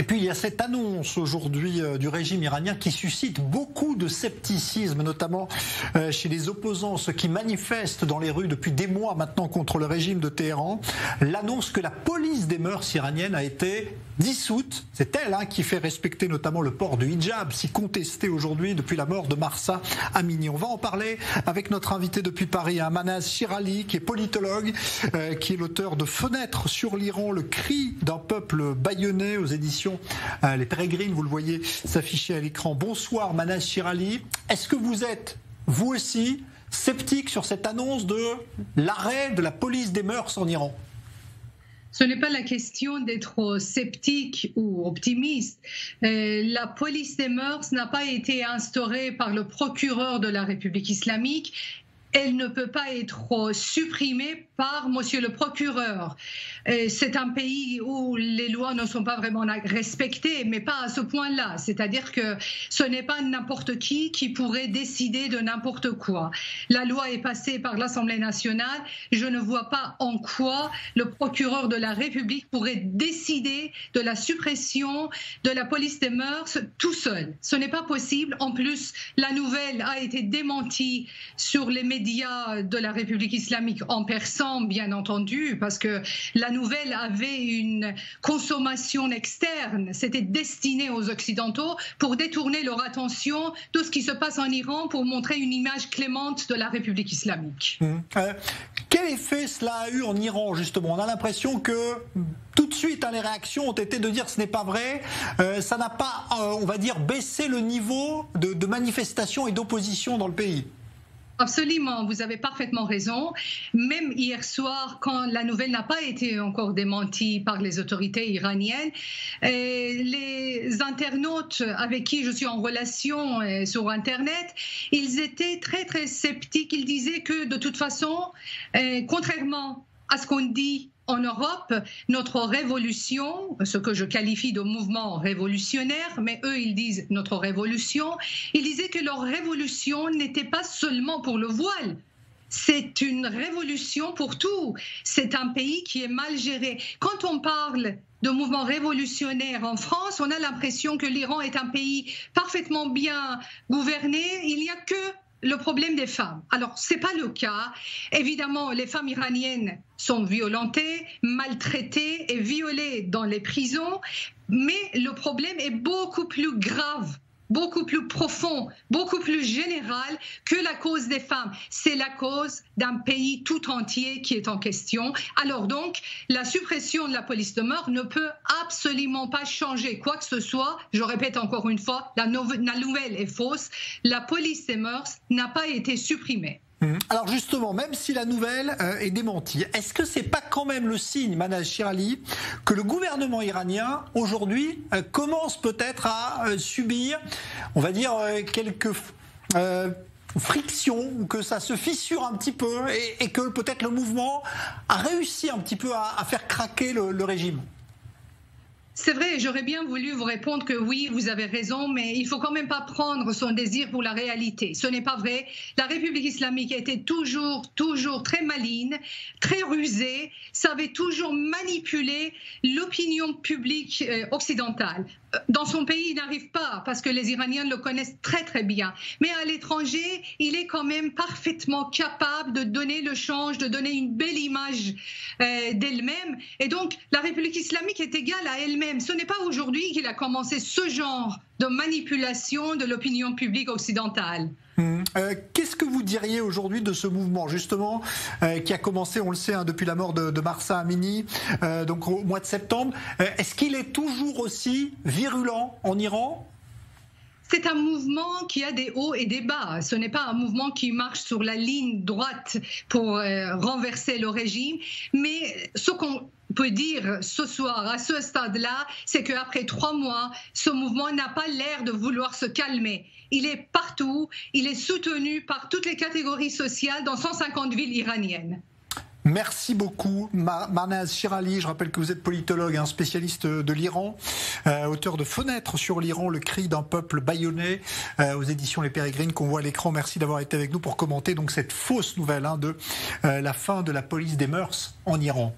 Et puis il y a cette annonce aujourd'hui du régime iranien qui suscite beaucoup de scepticisme, notamment chez les opposants, ceux qui manifestent dans les rues depuis des mois maintenant contre le régime de Téhéran. L'annonce que la police des mœurs iranienne a été dissoute. C'est elle qui fait respecter notamment le port du hijab, si contesté aujourd'hui depuis la mort de Mahsa Amini. On va en parler avec notre invité depuis Paris, Manaz Shirali, qui est politologue, qui est l'auteur de Fenêtre sur l'Iran, le cri d'un peuple bâillonné aux éditions Les Pérégrines. Vous le voyez s'afficher à l'écran. Bonsoir Manaz Shirali. Est-ce que vous êtes, vous aussi, sceptique sur cette annonce de l'arrêt de la police des mœurs en Iran ? Ce n'est pas la question d'être sceptique ou optimiste. La police des mœurs n'a pas été instaurée par le procureur de la République islamique. Elle ne peut pas être supprimée par monsieur le procureur. C'est un pays où les lois ne sont pas vraiment respectées, mais pas à ce point-là. C'est-à-dire que ce n'est pas n'importe qui pourrait décider de n'importe quoi. La loi est passée par l'Assemblée nationale. Je ne vois pas en quoi le procureur de la République pourrait décider de la suppression de la police des mœurs tout seul. Ce n'est pas possible. En plus, la nouvelle a été démentie sur les médias de la République islamique en persan, bien entendu, parce que la nouvelle avait une consommation externe. C'était destiné aux Occidentaux pour détourner leur attention de ce qui se passe en Iran pour montrer une image clémente de la République islamique. Quel effet cela a eu en Iran, justement ? On a l'impression que tout de suite, les réactions ont été de dire ce n'est pas vrai. Ça n'a pas, on va dire, baissé le niveau de manifestation et d'opposition dans le pays. Absolument, vous avez parfaitement raison. Même hier soir, quand la nouvelle n'a pas été encore démentie par les autorités iraniennes, les internautes avec qui je suis en relation sur Internet, ils étaient très très sceptiques. Ils disaient que de toute façon, contrairement à ce qu'on dit en Europe, notre révolution, ce que je qualifie de mouvement révolutionnaire, mais eux ils disent notre révolution, ils disaient que leur révolution n'était pas seulement pour le voile. C'est une révolution pour tout. C'est un pays qui est mal géré. Quand on parle de mouvement révolutionnaire en France, on a l'impression que l'Iran est un pays parfaitement bien gouverné. Il n'y a que le problème des femmes. Alors, ce n'est pas le cas. Évidemment, les femmes iraniennes sont violentées, maltraitées et violées dans les prisons, mais le problème est beaucoup plus grave, beaucoup plus profond, beaucoup plus général que la cause des femmes. C'est la cause d'un pays tout entier qui est en question. Alors donc, la suppression de la police de mœurs ne peut absolument pas changer quoi que ce soit. Je répète encore une fois, la nouvelle est fausse. La police des mœurs n'a pas été supprimée. Alors justement, même si la nouvelle est démentie, est-ce que c'est pas quand même le signe, Manaz Shirali, que le gouvernement iranien aujourd'hui commence peut-être à subir, on va dire, quelques frictions, ou que ça se fissure un petit peu et que peut-être le mouvement a réussi un petit peu à faire craquer le régime? C'est vrai, j'aurais bien voulu vous répondre que oui, vous avez raison, mais il ne faut quand même pas prendre son désir pour la réalité. Ce n'est pas vrai. La République islamique a été toujours très maligne, très rusée, savait toujours manipuler l'opinion publique occidentale. Dans son pays, il n'arrive pas, parce que les Iraniens le connaissent très très bien. Mais à l'étranger, il est quand même parfaitement capable de donner le change, de donner une belle image d'elle-même. Et donc, la République islamique est égale à elle-même. Ce n'est pas aujourd'hui qu'il a commencé ce genre de manipulation de l'opinion publique occidentale. Qu'est-ce que vous diriez aujourd'hui de ce mouvement, justement, qui a commencé, on le sait, depuis la mort de Mahsa Amini, donc au mois de septembre. Est-ce qu'il est toujours aussi virulent en Iran ? C'est un mouvement qui a des hauts et des bas. Ce n'est pas un mouvement qui marche sur la ligne droite pour renverser le régime. Mais ce qu'on peut dire ce soir, à ce stade-là, c'est qu'après 3 mois, ce mouvement n'a pas l'air de vouloir se calmer. Il est partout, il est soutenu par toutes les catégories sociales dans 150 villes iraniennes. Merci beaucoup, Manaz Shirali. Je rappelle que vous êtes politologue, spécialiste de l'Iran, auteur de Fenêtre sur l'Iran, le cri d'un peuple bâillonné, aux éditions Les Pérégrines, qu'on voit à l'écran. Merci d'avoir été avec nous pour commenter donc cette fausse nouvelle de la fin de la police des mœurs en Iran.